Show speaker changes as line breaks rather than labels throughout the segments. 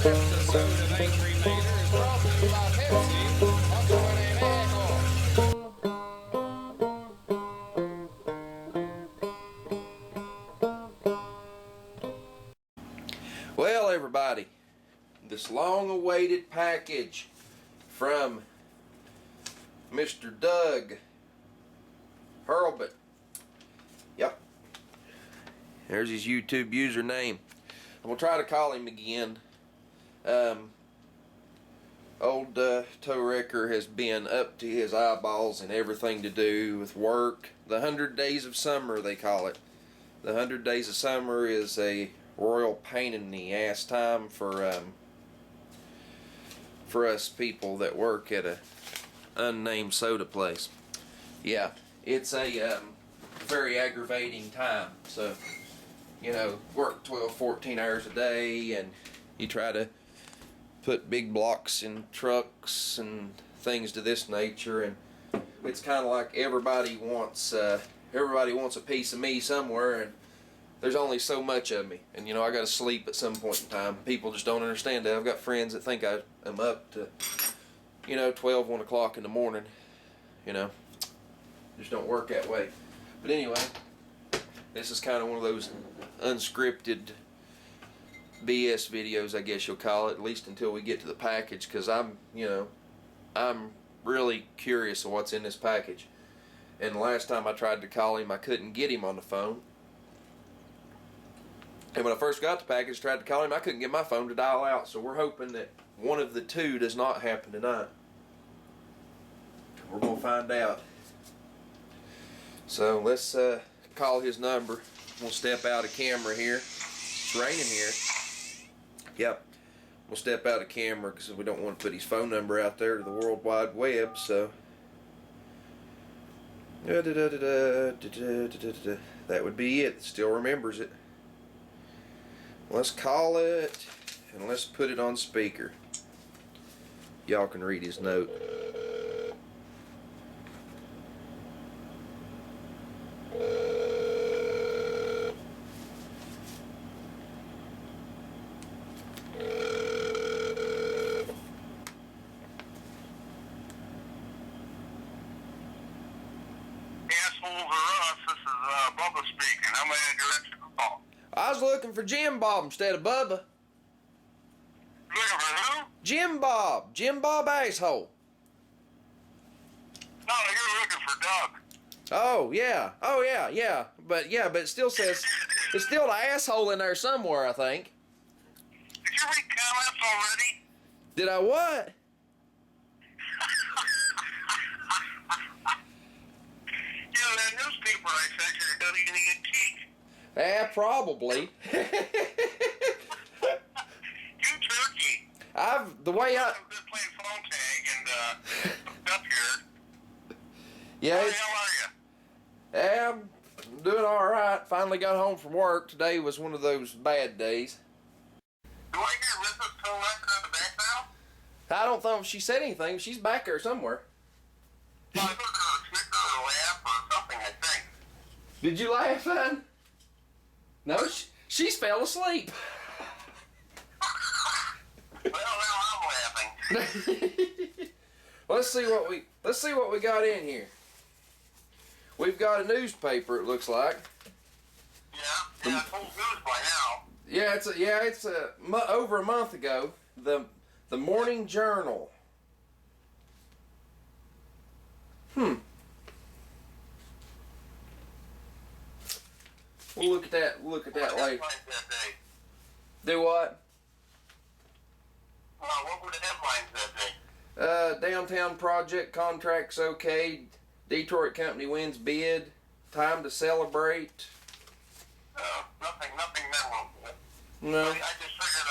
This episode of Angry Mater is brought to you by Pepsi. Also an asshole. Well, everybody, this long-awaited package from Mr. Doug HURLBUT. Yep. There's his YouTube username. I'm going to try to call him again. Old toe wrecker has been up to his eyeballs in everything to do with work. The 100 days of summer, they call it. The 100 days of summer is a royal pain in the ass time for us people that work at a unnamed soda place. Yeah, it's a very aggravating time. So, you know, work 12, 14 hours a day, and you try to put big blocks in trucks and things to this nature, and it's kind of like everybody wants a piece of me somewhere, and there's only so much of me, and you know, I got to sleep at some point in time. People just don't understand that. I've got friends that think I am up to, you know, 12, 1 o'clock in the morning. You know, just don't work that way. But anyway, this is kind of one of those unscripted BS videos, I guess you'll call it, at least until we get to the package, because I'm really curious of what's in this package. And the last time I tried to call him, I couldn't get him on the phone. And when I first got the package, tried to call him, I couldn't get my phone to dial out. So we're hoping that one of the two does not happen tonight. We're going to find out. So let's call his number. We'll step out of camera here. It's raining here. Yep. We'll step out of camera because we don't want to put his phone number out there to the World Wide Web. So that would be it. Still remembers it. Let's call it and let's put it on speaker. Y'all can read his note.
Bubba speaking. How may I direct your call?
I was looking for Jim Bob instead of Bubba.
Looking for who?
Jim Bob. Jim Bob asshole.
No, you're looking for Doug.
Oh yeah. Oh yeah. But it still says it's still the asshole in there somewhere, I think.
Did you read comments already?
Did I what?
Yeah, that newspaper I sent you to WNT.
Probably.
You turkey.
I've been playing
phone tag and up here.
Yeah.
How the hell are you?
Yeah, I'm doing all right. Finally got home from work. Today was one of those bad days.
Do I hear Mrs. Collector in the background?
I don't know if she said anything. She's back there somewhere.
Well, I heard her snicker or laugh or something, I think.
Did you laugh, son? No, she fell asleep.
Well, now I'm laughing.
Let's see what we got in here. We've got a newspaper, it looks like.
Yeah, it's old news by now.
Yeah, it's over a month ago. The Morning Journal. We'll look at that later. Do what?
What were the headlines that day?
Downtown project contracts okayed. Detroit company wins bid. Time to celebrate.
Nothing memorable.
No.
I just figured,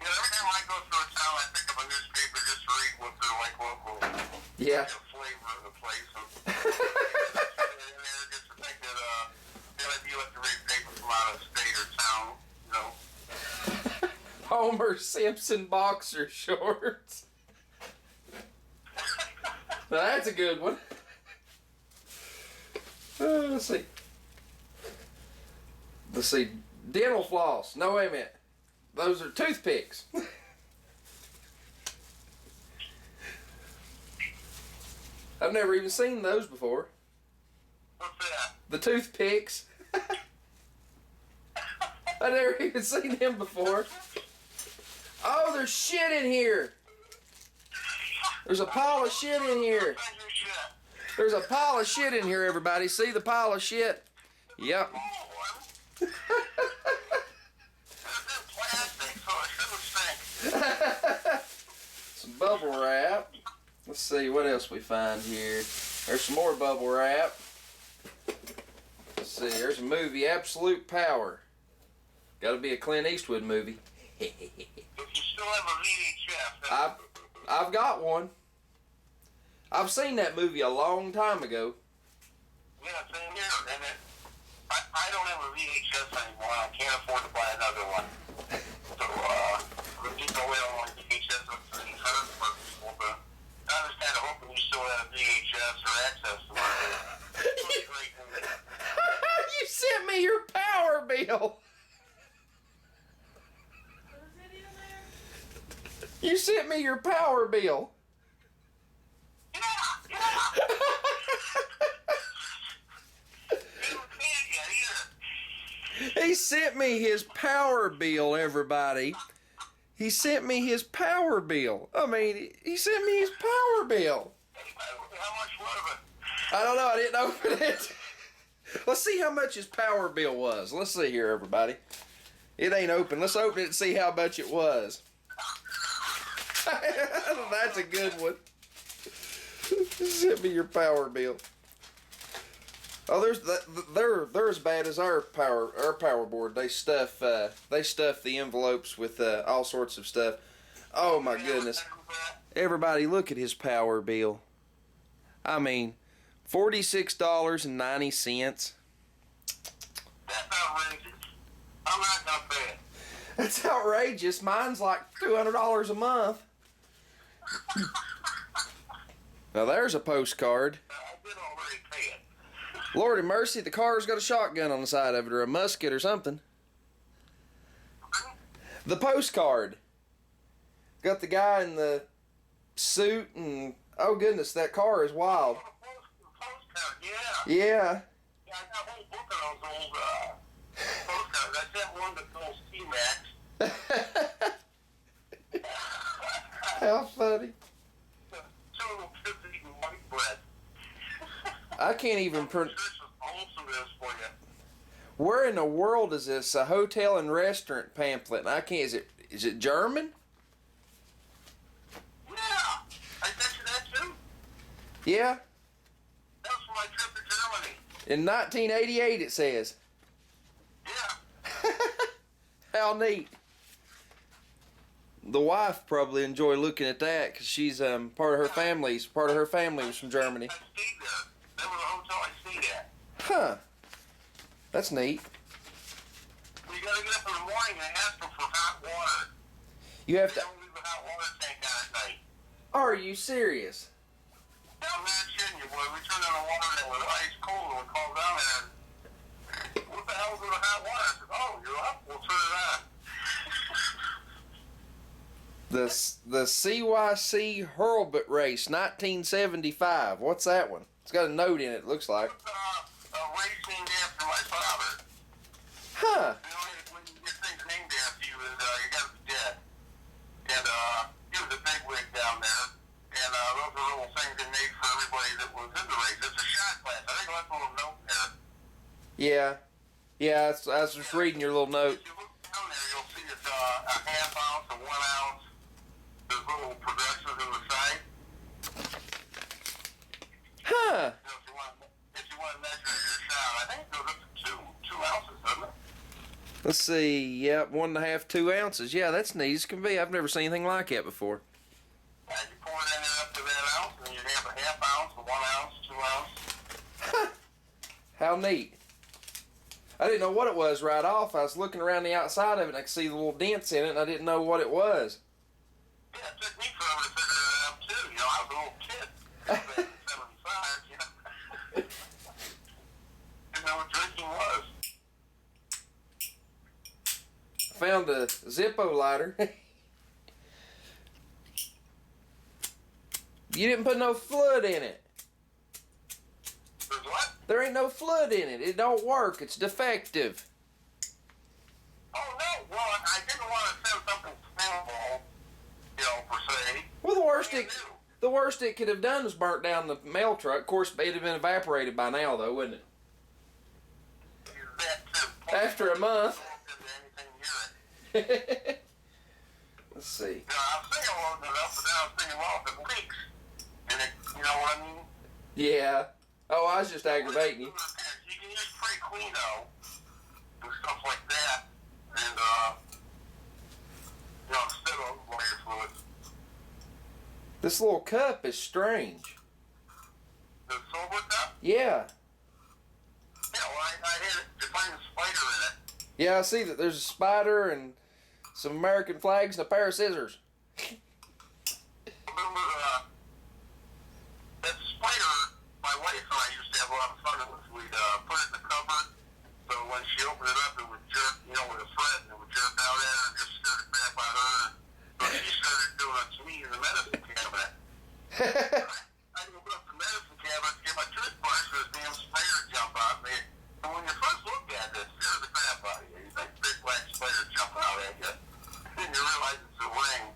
every time I go through a town, I pick up a newspaper just to read what they're like local.
Yeah.
The flavor of the place. And just to think that, you have to read papers from out of state or town, you know.
Homer Simpson boxer shorts. Now that's a good one. Let's see. Dental floss. No, wait a minute. Those are toothpicks. I've never even seen those before.
What's that?
The toothpicks. I've never even seen them before. Oh, there's shit in here. There's a pile of shit in here. There's a pile of shit in here, everybody. See the pile of shit? Yep. Some bubble wrap. Let's see what else we find here. There's some more bubble wrap. Let's see, there's a movie, Absolute Power. Gotta be a Clint Eastwood movie.
If you still have a VHS,
I've got one. I've seen that movie a long time ago.
yeah, same here. And I don't have a VHS anymore. I can't afford to buy another one. So, we keep away on VHS for people, but I understand hoping you still have VHS or access to it.
You sent me your power bill. You sent me your power bill. He sent me his power bill, everybody. He sent me his power bill. I mean, he sent me his power bill.
How much was it?
I don't know. I didn't open it. Let's see how much his power bill was. Let's see here, everybody. It ain't open. Let's open it and see how much it was. That's a good one. Send me your power bill. Oh, they're as bad as our power board. They stuff the envelopes with all sorts of stuff. Oh my goodness! Everybody, look at his power bill. I mean, $46.90.
That's outrageous. I'm not gonna pay it.
That's outrageous. Mine's like $200 a month. Now there's a postcard.
I did already pay it.
Lordy mercy, the car's got a shotgun on the side of it, or a musket or something. The postcard. Got the guy in the suit and, oh goodness, that car is wild.
Postcard, yeah.
Yeah.
Yeah, I got a whole book of those old postcards. I sent one to Phil T-Max.
How funny.
250 white bread.
I can't even
Wholesomeness for you.
Where in the world is this? A hotel and restaurant pamphlet. And I can't. Is it German?
Yeah, I sent you that too.
Yeah.
That was for my trip to Germany.
In 1988, it says.
Yeah.
How neat. The wife probably enjoyed looking at that because she's part of her family was from Germany.
I stayed there. That was a hotel I stayed at.
Huh. That's neat.
You gotta get up in the morning and ask them for hot water.
You have
They
to.
don't leave the hot water tank on at night.
Are you serious?
No, I'm not shitting you, boy. We turned on the water and it was ice cold and we called down there and what the hell's with the hot water? I said, oh, you're up? We'll turn it on.
The CYC HURLBUT race, 1975. What's that one? It's got a note in it. Looks like.
A race named after my father.
Huh.
You know, when you get things named after you, you gotta be dead. And he was a bigwig down there. And those were little things they made for everybody that was in the race. It's a shot glass. I think I left a little note there.
Yeah. Yeah. I was just reading your little note.
If you look down there, you'll see it's a half ounce, a 1 ounce. There's little progressives in the side.
Huh.
You know, if you want to measure your shot, I think it goes up to 2 ounces, doesn't it?
Let's see. Yep, 1.5, 2 ounces. Yeah, that's neat as can be. I've never seen anything like that before.
And you pour it in there up to that ounce, and you have a half ounce, a 1 ounce, 2 ounce.
How neat. I didn't know what it was right off. I was looking around the outside of it and I could see the little dents in it and I didn't know what it was.
Yeah, it took me forever to figure it out too. You know, I was a little kid. Back in 75, you know. Didn't know what drinking was.
found a Zippo lighter. You didn't put no fluid in it.
There's what?
There ain't no fluid in it. It don't work. It's defective.
Oh, no. Well, I didn't want to send something flammable, per se.
Well, the worst it could have done was burnt down the mail truck. Of course, it'd have been evaporated by now, though, wouldn't it?
That too.
After a month.
Anything
Let's see.
I was thinking loading it up, but then I was thinking, well, if it leaks, and it, you know what I mean?
Yeah. Oh, I was just aggravating you.
You can use pre-cleano and stuff like that, and, instead of layer fluid.
This little cup is strange.
The silver cup?
Yeah.
Yeah, well, I had it to find a spider in it.
Yeah, I see that there's a spider and some American flags and a pair of scissors.
Remember, that spider, my wife and I used to have a lot of fun with. We'd put it in the cupboard, so when she opened it up, it would jerk, with a thread, and it would jerk out at her and just scare the crap out of her. So she started doing it to me in the medicine cabinet. I opened up the medicine cabinet to get my toothbrush, and this damn spider would jump out. And when you first look at it, it scares the crap out of you. You think big black spider jumping out at you. Then you realize it's a ring.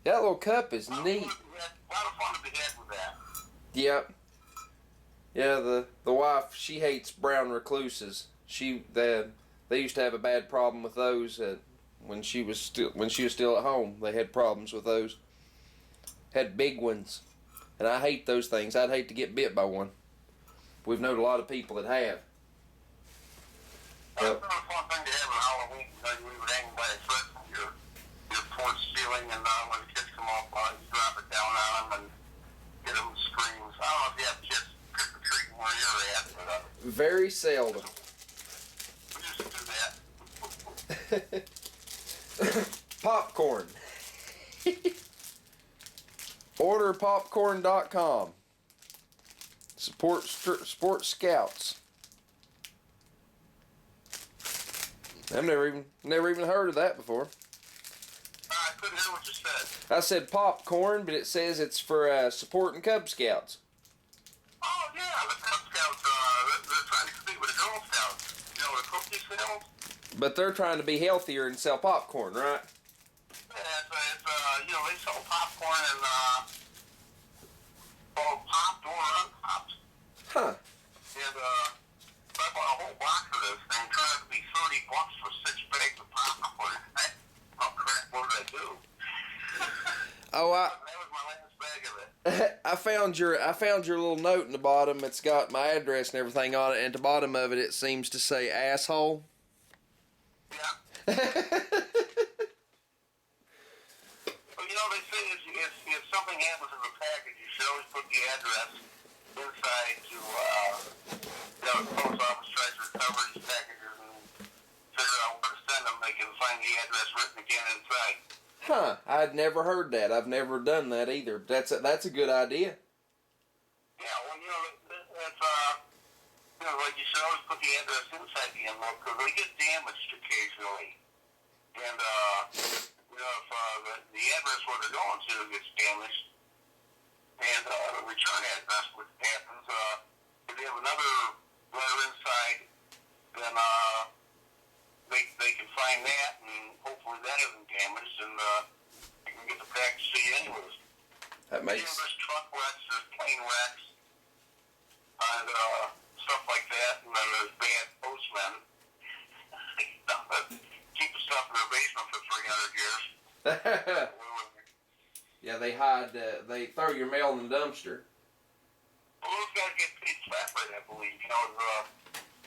That little cup is neat.
A lot of fun to be had with that.
Yep. Yeah, the wife, she hates brown recluses. They used to have a bad problem with those when she was still at home. They had problems with those. Had big ones, and I hate those things. I'd hate to get bit by one. We've known a lot of people that have.
It's a fun thing to have on Halloween. We would hang by a foot from your porch ceiling, and when the kids come up, you drop it down on them and get them screams. I don't know if you have kids trick-or-treating where you're at, but
Very seldom.
we used to do that.
Popcorn. Orderpopcorn.com. Support Sports Scouts. I've never even heard of that before.
I couldn't hear what you said.
I said popcorn, but it says it's for supporting Cub Scouts.
Oh, yeah, the Cub Scouts, they're trying to compete with the Girl Scouts. The cookie sales?
But they're trying to be healthier and sell popcorn, right?
Yeah, it's they sell popcorn and, popped or unpopped.
Huh.
And, I bought a whole box of this thing, trying to be $30 for 6 bags of popcorn. Oh, crap, what did I do?
Oh,
That was my last bag of it.
I found your little note in the bottom. It's got my address and everything on it, and at the bottom of it, it seems to say asshole.
Yeah. Well, they say if something happens in the package, you should always put the address inside to, the post office tries to recover these packages and figure out where to send them. They can find the address written again inside.
Huh. I'd never heard that. I've never done that either. That's a good idea.
Yeah, well, that's, like you should always put the address inside the envelope because they get damaged occasionally. And, if the address where they're going to gets damaged, and the return address, which happens, if they have another letter inside, then they can find that, and hopefully that isn't damaged, and you can get the package to you anyways.
That makes.
There's truck wrecks, there's plane wrecks, and stuff like that, and then there's bad postmen. Keep the stuff in their basement for 300 years.
Yeah, they throw your mail in the dumpster.
Well, those guys get paid flat rate, I believe.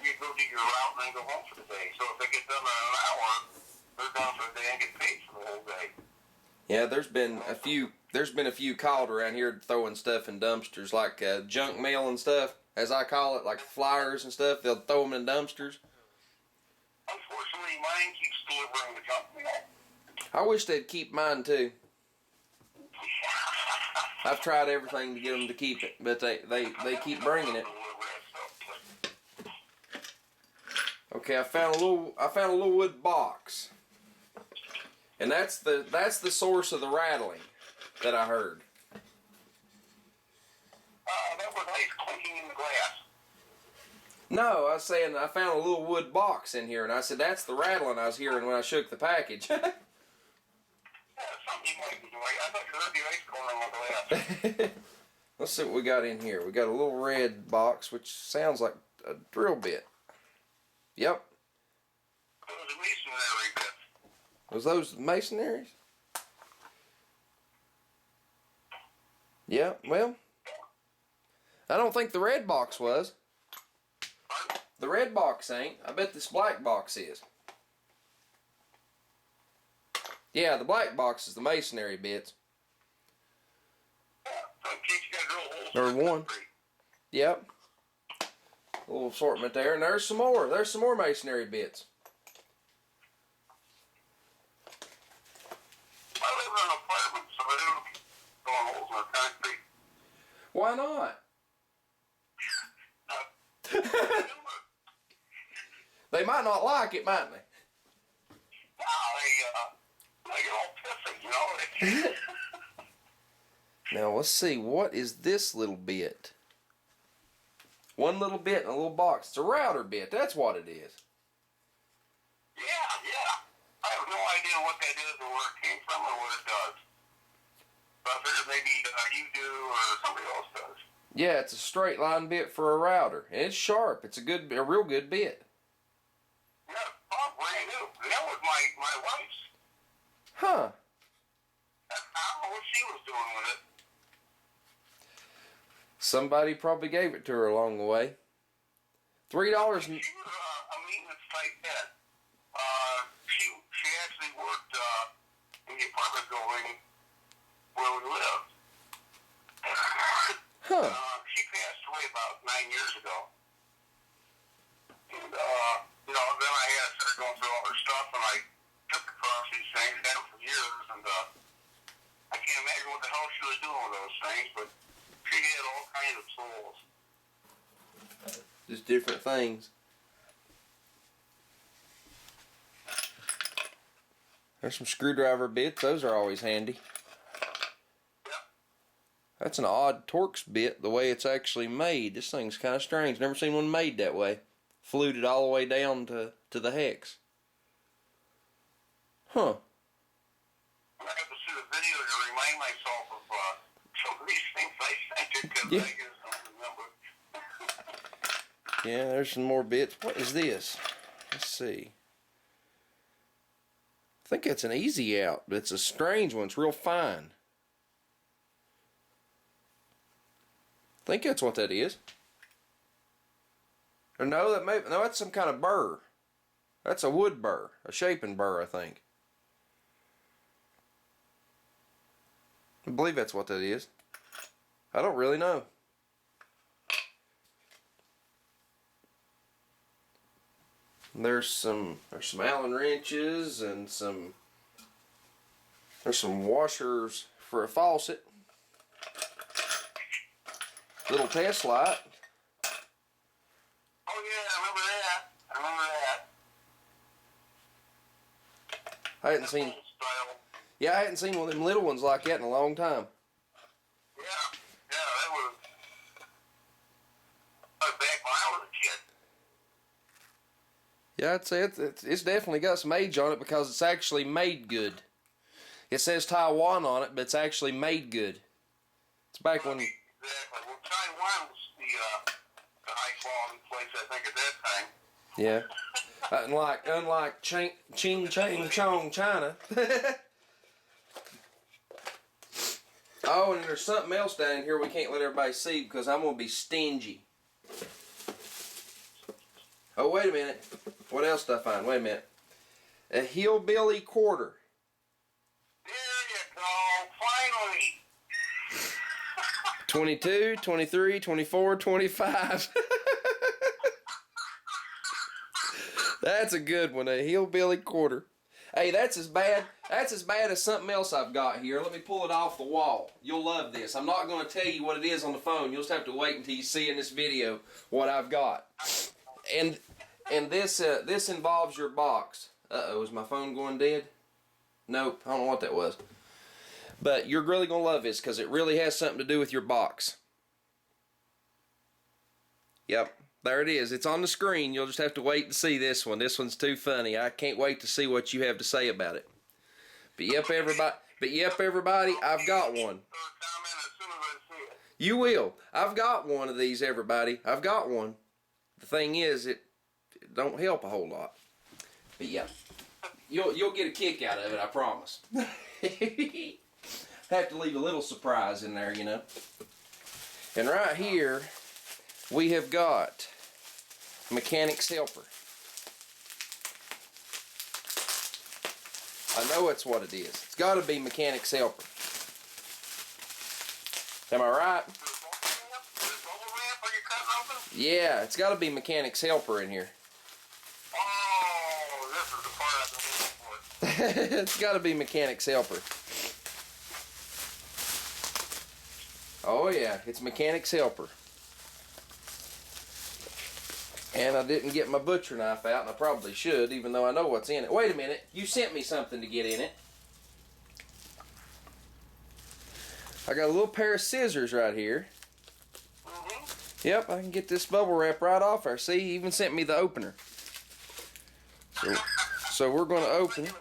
You go do your route and then go home for the day. So if they get done in an hour, they're done for the day and get paid for the whole day.
Yeah, there's been a few called around here throwing stuff in dumpsters, like junk mail and stuff, as I call it, like flyers and stuff. They'll throw them in dumpsters.
Unfortunately, mine keeps delivering the junk mail.
I wish they'd keep mine too. I've tried everything to get them to keep it, but they keep bringing it. Okay. Okay, I found a little wood box. And that's the source of the rattling that I heard.
That was ice clinking in the glass.
No, I was saying I found a little wood box in here, and I said that's the rattling I was hearing when I shook the package.
Yeah, something you might be doing. I thought you heard the ice going on the glass.
Let's see what we got in here. We got a little red box, which sounds like a drill bit. Yep.
Those are masonry bits.
Was those masonaries? Yeah, well, I don't think the red box was. The red box ain't. I bet this black box is. Yeah, the black box is the masonry bits.
Yeah, so in case you got drill holes.
Or one. Yep. A little assortment there, and there's some more. There's some more masonry bits.
I live in an apartment, so I don't go holes in the concrete.
Why not? They might not like it, might they?
They get all pissy, you know.
Now let's see, what is this little bit? One little bit in a little box. It's a router bit, that's what it is.
Yeah. I have no idea what that is or where it came from or what it does. But I figured maybe you do or somebody else does.
Yeah, it's a straight line bit for a router. And it's sharp. It's a real good bit.
Yeah, oh, brand new. That was my wife's.
Huh.
I don't know what she was doing with it.
Somebody probably gave it to her along the way. $3.
She was a maintenance type vet. She actually worked in the apartment building where we lived.
Huh.
She passed away about 9 years ago. And, then I started going through all her stuff, and I took across these things, had them for years, and I can't imagine what the hell she was doing with those things, but she had all kinds of tools.
Just different things. There's some screwdriver bits. Those are always handy. That's an odd Torx bit, the way it's actually made. This thing's kind of strange. Never seen one made that way. Fluted all the way down to the hex. Huh.
I have to see the video to remind myself of some of these things I sent you because
Yeah.
I just don't remember.
Yeah, there's some more bits. What is this? Let's see. I think it's an easy out, but it's a strange one. It's real fine. I think that's what that is. Or no, that's some kind of burr. That's a wood burr, a shaping burr, I think. I believe that's what that is. I don't really know. There's some Allen wrenches and there's some washers for a faucet. Little test light.
Oh yeah, I remember that.
I hadn't seen. Yeah, I hadn't seen one of them little ones like that in a long time.
Yeah, that was back when I was a kid.
Yeah, I'd say it's definitely got some age on it because it's actually made good. It says Taiwan on it, but it's actually made good. It's back when.
Exactly. Well, Taiwan was the high quality place, I think, at that time.
Yeah. Unlike Ching Chang Chong China. Oh, and there's something else down in here we can't let everybody see because I'm going to be stingy. Oh, wait a minute. What else did I find? Wait a minute. A hillbilly quarter.
There you go. Finally.
22, 23, 24, 25. That's a good one, a hillbilly quarter. Hey, that's as bad as something else I've got here. Let me pull it off the wall. You'll love this. I'm not going to tell you what it is on the phone. You'll just have to wait until you see in this video what I've got. And And this involves your box. Uh-oh, is my phone going dead? Nope, I don't know what that was. But you're really going to love this because it really has something to do with your box. Yep, there it is. It's on the screen. You'll just have to wait to see this one. This one's too funny. I can't wait to see what you have to say about it. But yep, everybody, I've got one. You will. I've got one of these, everybody. I've got one. The thing is, it don't help a whole lot. But yeah, you'll get a kick out of it, I promise. Have to leave a little surprise in there, you know. And right here, we have got Mechanic's Helper. I know it's what it is. It's got to be Mechanic's Helper. Am I right? Yeah, it's got to be Mechanic's Helper in here.
Oh, this is the part I've been looking for.
It's got to be Mechanic's Helper. Oh yeah, it's Mechanic's Helper. And I didn't get my butcher knife out, and I probably should, even though I know what's in it. Wait a minute, you sent me something to get in it. I got a little pair of scissors right here. Yep, I can get this bubble wrap right off there. See, he even sent me the opener. So we're going to open it.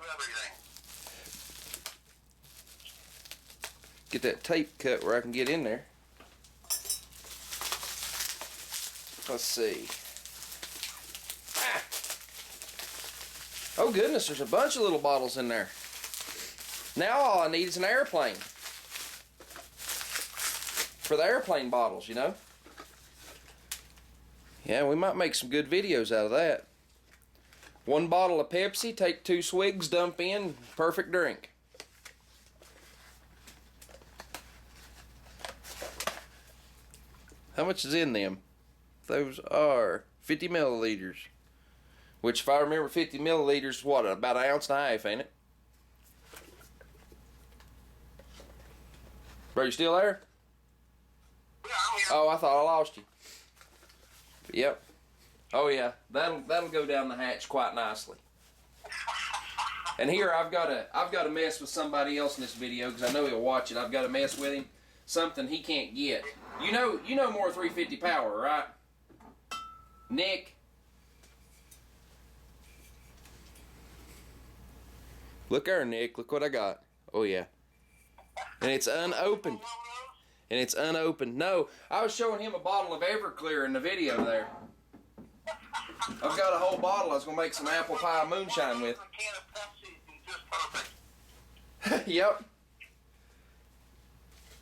Get that tape cut where I can get in there. Let's see. Ah. Oh goodness, there's a bunch of little bottles in there. Now all I need is an airplane. For the airplane bottles, you know. Yeah, we might make some good videos out of that. One bottle of Pepsi, take 2 swigs, dump in, perfect drink. How much is in them? Those are 50 milliliters. Which, if I remember, 50 milliliters is what, about an ounce and a half, ain't it? Bro, you still there?
Yeah, I'm here.
Oh, I thought I lost you. But, yep. Oh yeah, that'll go down the hatch quite nicely. And here I've got to mess with somebody else in this video because I know he'll watch it. I've got to mess with him. Something he can't get. You know more 350 power, right? Nick. Look there, Nick. Look what I got. Oh yeah. And it's unopened. And it's unopened. No, I was showing him a bottle of Everclear in the video there. I've got a whole bottle I was going to make some apple pie moonshine with. Yep.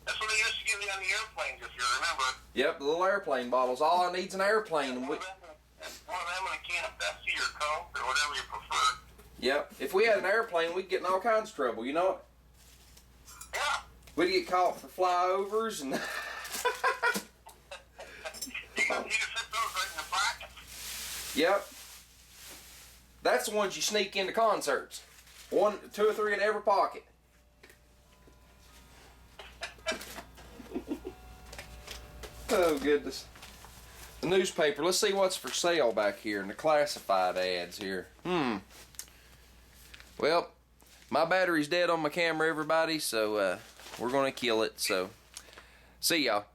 That's what they used to give you on the airplanes, if you remember.
Yep, the little airplane bottles. All I need's an airplane.
One of them and a can of Pepsi or Coke or whatever you prefer.
Yep. If we had an airplane, we'd get in all kinds of trouble, you know it?
Yeah.
We'd get caught for flyovers and...
You can fit those right in the pocket.
Yep. That's the ones you sneak into concerts. 1, 2 or 3 in every pocket. Oh goodness. The newspaper. Let's see what's for sale back here in the classified ads here. Well, my battery's dead on my camera, everybody, so we're gonna kill it. So, see y'all.